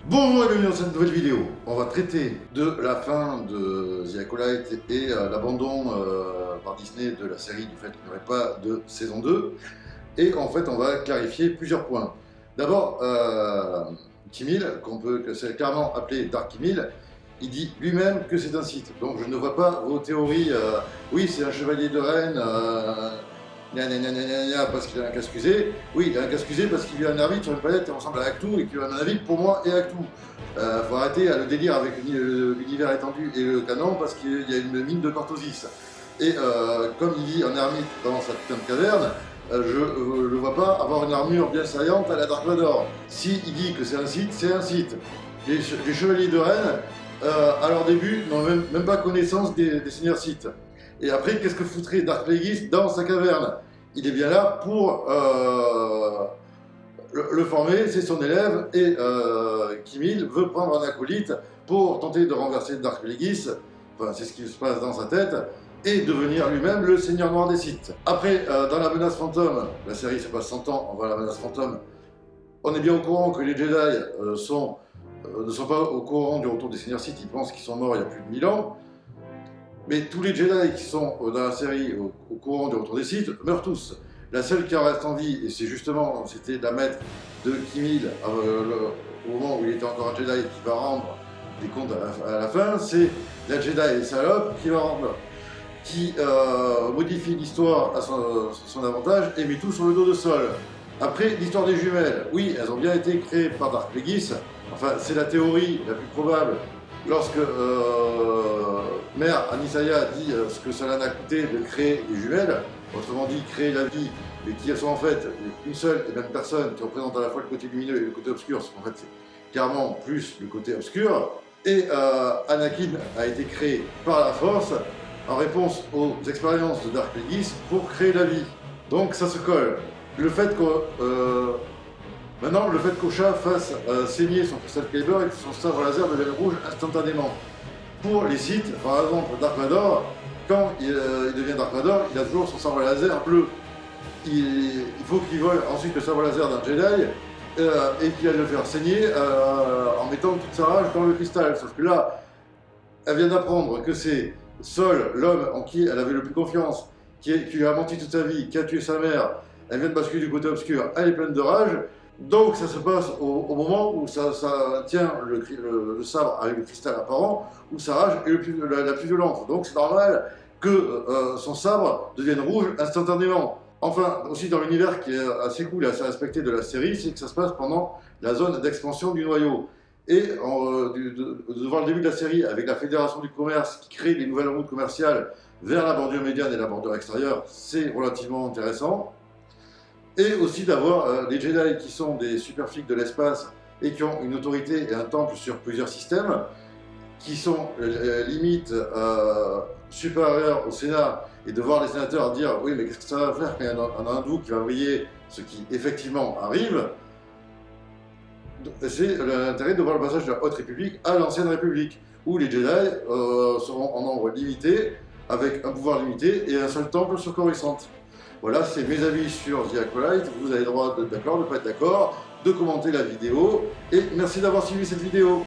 Bonjour et bienvenue dans cette nouvelle vidéo. On va traiter de la fin de The Acolyte et l'abandon par Disney de la série du fait qu'il n'y aurait pas de saison 2. Et en fait, on va clarifier plusieurs points. D'abord, Kimmel, que c'est clairement appelé Dark Kimmel, il dit lui-même que c'est un Sith. Donc je ne vois pas vos théories, oui c'est un chevalier de Rennes, parce qu'il a un casque usé. Oui, il a un casque usé parce qu'il vit un ermite sur une planète qui ressemble à Actu et qui, à mon avis, pour moi, est Actu. Faut arrêter le délire avec l'univers étendu et le canon parce qu'il y a une mine de Cortosis. Et comme il vit en ermite dans sa putain de caverne, je ne le vois pas avoir une armure bien saillante à la Dark Vador. Si il dit que c'est un Sith, c'est un Sith. Les chevaliers de Rennes, à leur début, n'ont même pas connaissance des seigneurs Sith. Et après, qu'est-ce que foutrait Dark Plagueis dans sa caverne? Il est bien là pour le former, c'est son élève, et Kimmel veut prendre un acolyte pour tenter de renverser Dark Plagueis, enfin c'est ce qui se passe dans sa tête, et devenir lui-même le Seigneur Noir des Sith. Après, dans la menace fantôme, la série se passe 100 ans avant la menace fantôme, on est bien au courant que les Jedi ne sont pas au courant du retour des Seigneurs Sith, ils pensent qu'ils sont morts il y a plus de 1000 ans. Mais tous les Jedi qui sont dans la série au courant du retour des Sith meurent tous. La seule qui en reste en vie, et c'était la maître de Kimmel au moment où il était encore un Jedi et qui va rendre des comptes à la fin, c'est la Jedi salope qui modifie l'histoire à son avantage et met tout sur le dos de Sol. Après, l'histoire des jumelles, oui, elles ont bien été créées par Dark Plagueis, enfin c'est la théorie la plus probable. Lorsque Mère Anisaya dit ce que cela a coûté de créer des jumelles, autrement dit créer la vie, mais qui sont en fait une seule et même personne qui représente à la fois le côté lumineux et le côté obscur, parce qu'en fait c'est clairement plus le côté obscur, et Anakin a été créé par la Force en réponse aux expériences de Dark Plagueis pour créer la vie. Donc ça se colle. Le fait que maintenant, le fait qu'Osha fasse saigner son Crystal Kyber et que son sabre laser devienne rouge instantanément. Pour les Sith, par exemple Dark Vador, quand il devient Dark Vador, il a toujours son sabre laser bleu. Il faut qu'il vole ensuite le sabre laser d'un Jedi et qu'il aille le faire saigner en mettant toute sa rage dans le cristal. Sauf que là, elle vient d'apprendre que c'est Sol, l'homme en qui elle avait le plus confiance, qui lui a menti toute sa vie, qui a tué sa mère. Elle vient de basculer du côté obscur, elle est pleine de rage. Donc ça se passe au moment où ça tient le sabre avec le cristal apparent, où sa rage est la plus violente. Donc c'est normal que son sabre devienne rouge instantanément. Enfin, aussi dans l'univers qui est assez cool et assez respecté de la série, c'est que ça se passe pendant la zone d'expansion du noyau. Et devant le début de la série, avec la Fédération du Commerce qui crée des nouvelles routes commerciales vers la bordure médiane et la bordure extérieure, c'est relativement intéressant. Et aussi d'avoir des Jedi qui sont des super flics de l'espace et qui ont une autorité et un temple sur plusieurs systèmes, qui sont limite supérieurs au Sénat, et de voir les sénateurs dire oui mais qu'est-ce que ça va faire quand il y a un hindou qui va envoyer ce qui effectivement arrive. C'est l'intérêt de voir le passage de la Haute République à l'Ancienne République, où les Jedi seront en nombre limité, avec un pouvoir limité et un seul temple sur Coruscant. Voilà, c'est mes avis sur The Acolyte. Vous avez le droit d'être d'accord, de ne pas être d'accord, de commenter la vidéo. Et merci d'avoir suivi cette vidéo.